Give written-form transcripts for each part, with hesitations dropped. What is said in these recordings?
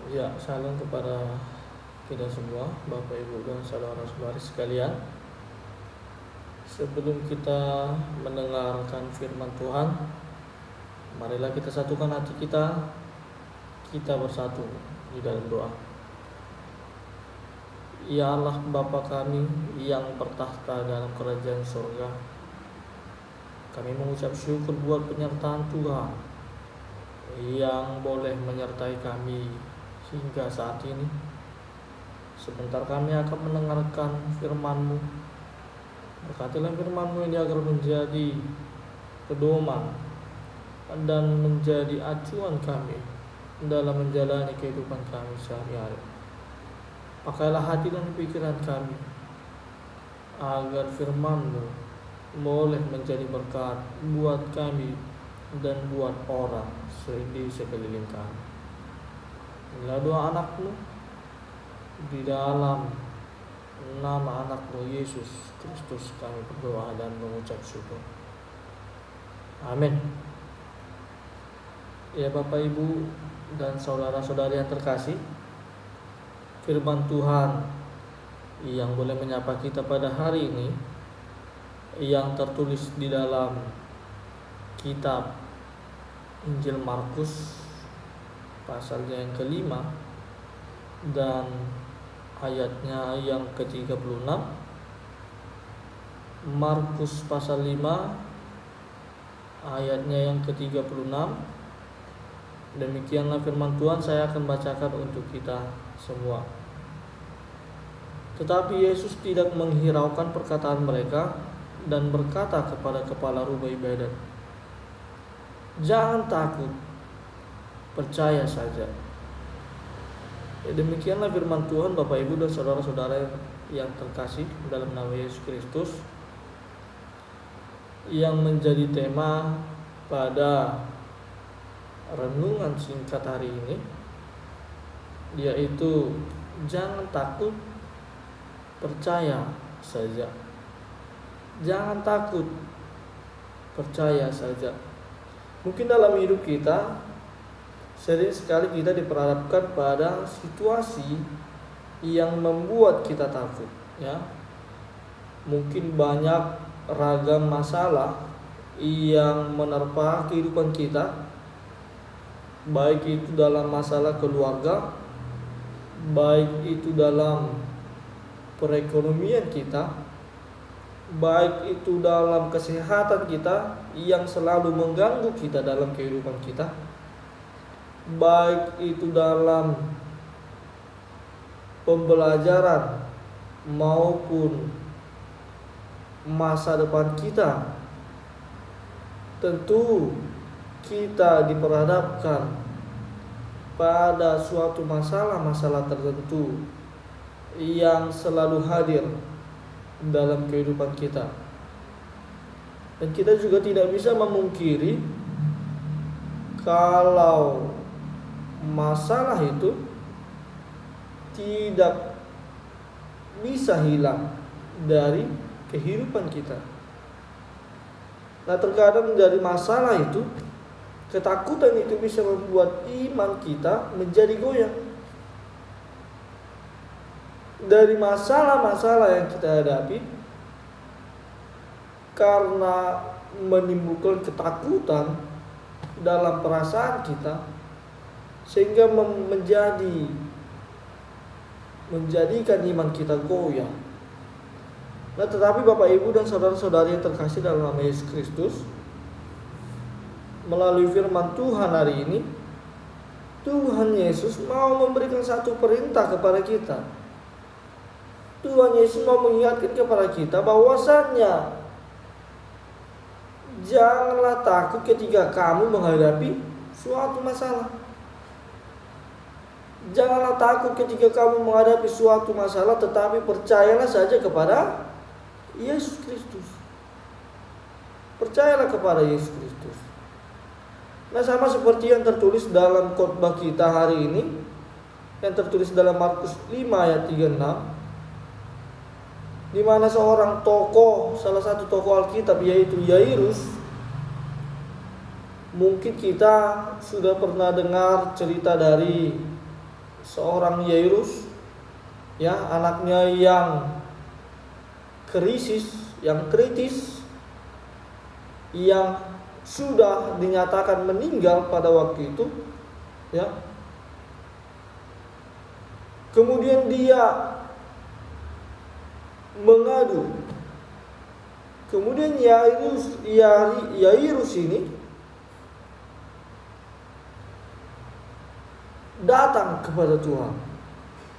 Ya, salam kepada kita semua, Bapak Ibu dan saudara-saudari sekalian. Sebelum kita mendengarkan firman Tuhan, marilah kita satukan hati kita, kita bersatu di dalam doa. Ya Allah Bapa kami yang bertahta dalam kerajaan surga, kami mengucap syukur buat penyertaan Tuhan yang boleh menyertai kami hingga saat ini. Sebentar kami akan mendengarkan firman-Mu. Berkatilah firman-Mu ini agar menjadi pedoman dan menjadi acuan kami dalam menjalani kehidupan kami sehari-hari. Pakailah hati dan pikiran kami agar firman-Mu boleh menjadi berkat buat kami dan buat orang di sekeliling kami. Inilah doa anak-Mu di dalam nama anak-Mu Yesus Kristus kami berdoa dan mengucap syukur. Amin. Ya Bapak Ibu dan saudara-saudari yang terkasih, firman Tuhan yang boleh menyapa kita pada hari ini yang tertulis di dalam kitab Injil Markus pasalnya yang kelima dan ayatnya yang ke-36. Markus pasal 5 ayatnya yang ke-36. Demikianlah firman Tuhan, saya akan bacakan untuk kita semua. Tetapi Yesus tidak menghiraukan perkataan mereka dan berkata kepada kepala rumah ibadat, "Jangan takut, percaya saja." Demikianlah firman Tuhan, Bapak Ibu dan saudara-saudara yang terkasih dalam nama Yesus Kristus, yang menjadi tema pada renungan singkat hari ini, yaitu jangan takut, percaya saja. Jangan takut, percaya saja. Mungkin dalam hidup kita sering sekali kita diperhadapkan pada situasi yang membuat kita takut, ya. Mungkin banyak ragam masalah yang menerpa kehidupan kita, baik itu dalam masalah keluarga, baik itu dalam perekonomian kita, baik itu dalam kesehatan kita yang selalu mengganggu kita dalam kehidupan kita, baik itu dalam pembelajaran maupun masa depan kita. Tentu kita diperhadapkan pada suatu masalah-masalah tertentu yang selalu hadir dalam kehidupan kita. Dan kita juga tidak bisa memungkiri kalau masalah itu tidak bisa hilang dari kehidupan kita. Nah, terkadang dari masalah itu, ketakutan itu bisa membuat iman kita menjadi goyah. Dari masalah-masalah yang kita hadapi, karena menimbulkan ketakutan dalam perasaan kita, sehingga menjadikan iman kita goyah. Nah, tetapi Bapak Ibu dan saudara-saudari yang terkasih dalam nama Yesus Kristus, melalui firman Tuhan hari ini, Tuhan Yesus mau memberikan satu perintah kepada kita. Tuhan Yesus mau mengingatkan kepada kita bahwasannya janganlah takut ketika kamu menghadapi suatu masalah. Janganlah takut ketika kamu menghadapi suatu masalah, tetapi percayalah saja kepada Yesus Kristus. Percayalah kepada Yesus Kristus. Nah, sama seperti yang tertulis dalam khotbah kita hari ini, yang tertulis dalam Markus 5 ayat 36, di mana seorang tokoh, salah satu tokoh Alkitab yaitu Yairus. Mungkin kita sudah pernah dengar cerita dari seorang Yairus, ya, anaknya yang kritis, yang sudah dinyatakan meninggal pada waktu itu, ya. Kemudian dia mengadu. Kemudian Yairus ini datang kepada Tuhan,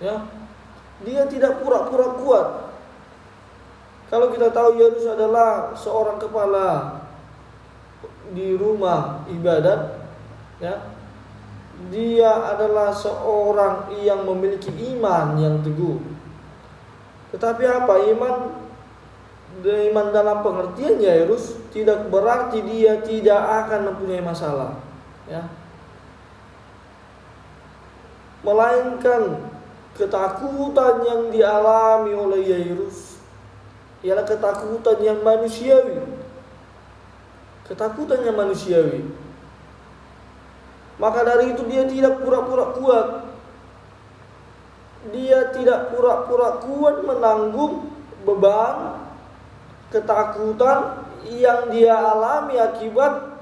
ya. Dia tidak pura-pura kuat. Kalau kita tahu Yairus adalah seorang kepala di rumah ibadat, ya. Dia adalah seorang yang memiliki iman yang teguh. Tetapi apa? Iman dalam pengertian Yairus tidak berarti dia tidak akan mempunyai masalah, ya. Melainkan ketakutan yang dialami oleh Yairus ialah ketakutan yang manusiawi. Ketakutan yang manusiawi. Maka dari itu dia tidak pura-pura kuat. Dia tidak pura-pura kuat menanggung beban ketakutan yang dia alami akibat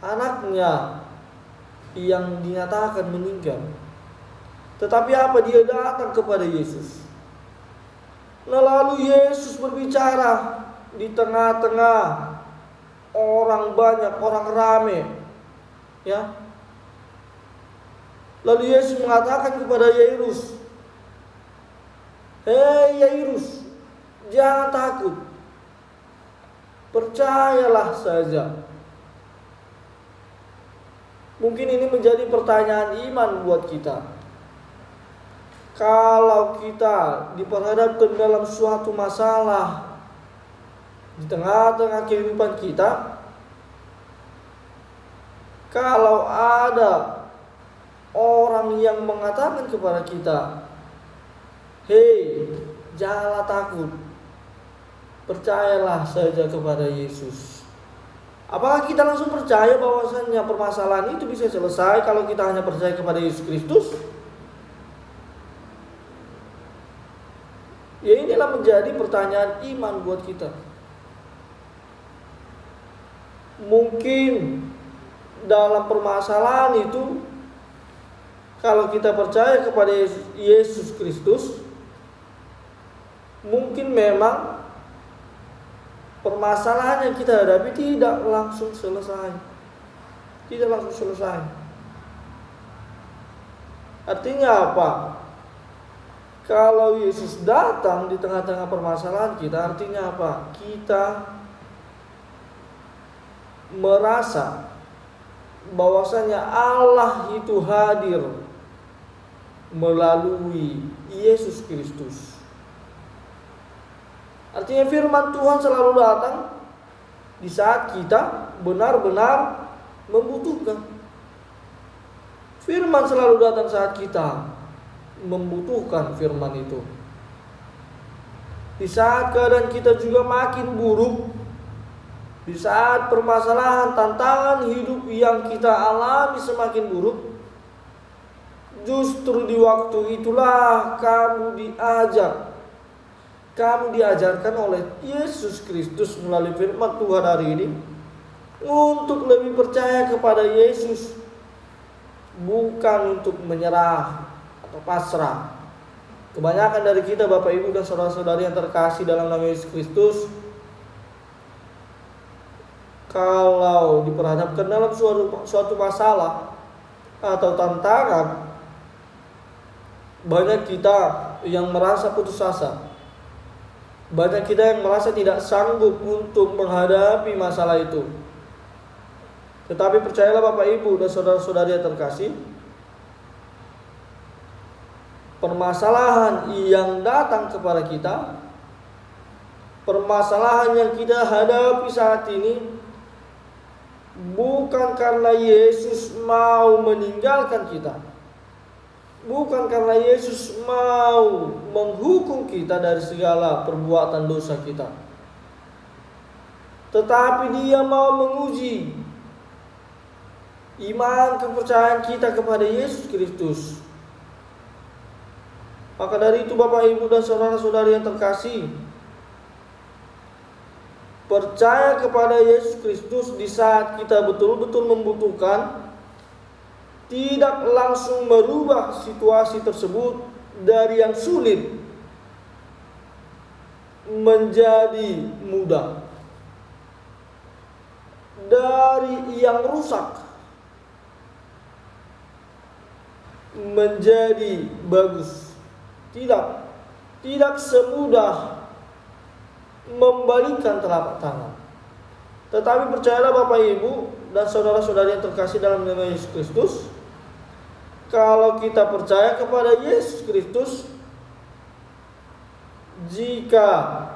anaknya yang dinyatakan meninggal. Tetapi apa? Dia datang kepada Yesus. Nah, lalu Yesus berbicara di tengah-tengah orang banyak, orang ramai, ya. Lalu Yesus mengatakan kepada Yairus, "Hei Yairus, jangan takut. Percayalah saja." Mungkin ini menjadi pertanyaan iman buat kita. Kalau kita diperhadapkan dalam suatu masalah di tengah-tengah kehidupan kita, kalau ada orang yang mengatakan kepada kita, "Hei, janganlah takut. Percayalah saja kepada Yesus." Apakah kita langsung percaya bahwasannya permasalahan itu bisa selesai kalau kita hanya percaya kepada Yesus Kristus? Ya, inilah menjadi pertanyaan iman buat kita. Mungkin dalam permasalahan itu, kalau kita percaya kepada Yesus Kristus, mungkin memang permasalahan yang kita hadapi tidak langsung selesai. Tidak langsung selesai. Artinya apa? Kalau Yesus datang di tengah-tengah permasalahan kita, artinya apa? Kita merasa bahwasanya Allah itu hadir melalui Yesus Kristus. Artinya firman Tuhan selalu datang di saat kita benar-benar membutuhkan. Firman selalu datang saat kita membutuhkan firman itu. Di saat keadaan kita juga makin buruk, di saat permasalahan, tantangan hidup yang kita alami semakin buruk, justru di waktu itulah kamu diajarkan oleh Yesus Kristus melalui firman Tuhan hari ini untuk lebih percaya kepada Yesus, bukan untuk menyerah atau pasrah. Kebanyakan dari kita, Bapak Ibu dan saudara-saudari yang terkasih dalam nama Yesus Kristus, kalau diperhadapkan dalam suatu masalah atau tantangan, banyak kita yang merasa putus asa. Banyak kita yang merasa tidak sanggup untuk menghadapi masalah itu. Tetapi percayalah Bapak Ibu dan saudara-saudari yang terkasih, permasalahan yang datang kepada kita, permasalahan yang kita hadapi saat ini, bukan karena Yesus mau meninggalkan kita, bukan karena Yesus mau menghukum kita dari segala perbuatan dosa kita, tetapi Dia mau menguji iman kepercayaan kita kepada Yesus Kristus. Maka dari itu Bapak Ibu dan saudara-saudari yang terkasih, percaya kepada Yesus Kristus di saat kita betul-betul membutuhkan tidak langsung merubah situasi tersebut dari yang sulit menjadi mudah, dari yang rusak menjadi bagus. Tidak semudah membalikan telapak tangan. Tetapi percayalah Bapak Ibu dan saudara-saudari yang terkasih dalam nama Yesus Kristus, kalau kita percaya kepada Yesus Kristus, jika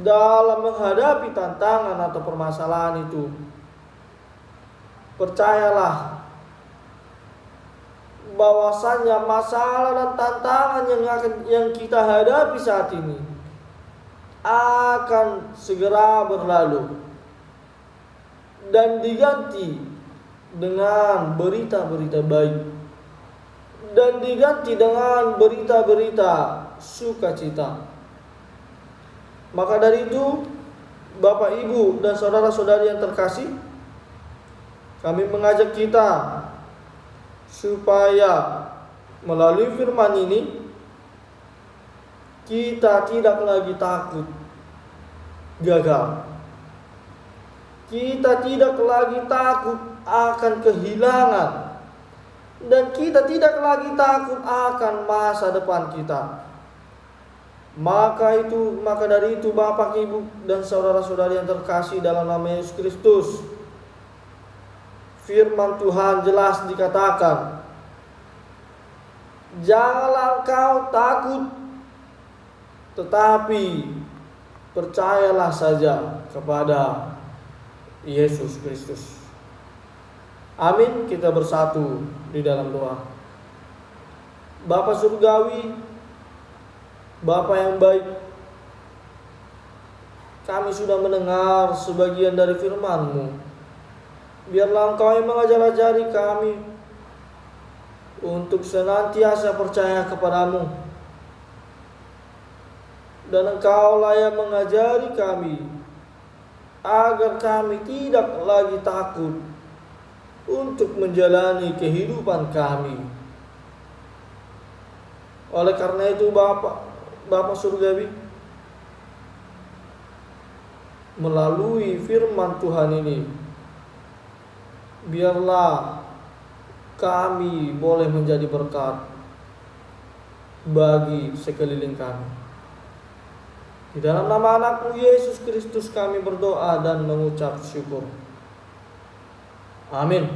dalam menghadapi tantangan atau permasalahan itu, percayalah bahwasannya masalah dan tantangan yang kita hadapi saat ini akan segera berlalu dan diganti dengan berita-berita baik, dan diganti dengan berita-berita sukacita. Maka dari itu, Bapak Ibu dan saudara-saudari yang terkasih, kami mengajak kita supaya melalui firman ini kita tidak lagi takut gagal. Kita tidak lagi takut akan kehilangan, dan kita tidak lagi takut akan masa depan kita. Maka dari itu Bapak, Ibu dan saudara-saudari yang terkasih dalam nama Yesus Kristus, firman Tuhan jelas dikatakan, janganlah engkau takut, tetapi percayalah saja kepada Yesus Kristus. Amin. Kita bersatu di dalam doa. Bapa surgawi, Bapa yang baik, kami sudah mendengar sebagian dari firman-Mu. Biarlah Engkau yang mengajar-ajari kami untuk senantiasa percaya kepadamu, dan Engkaulah yang mengajari kami agar kami tidak lagi takut untuk menjalani kehidupan kami. Oleh karena itu Bapa surgawi, melalui firman Tuhan ini, biarlah kami boleh menjadi berkat bagi sekeliling kami. Di dalam nama anak-Mu Yesus Kristus kami berdoa dan mengucap syukur. Amin.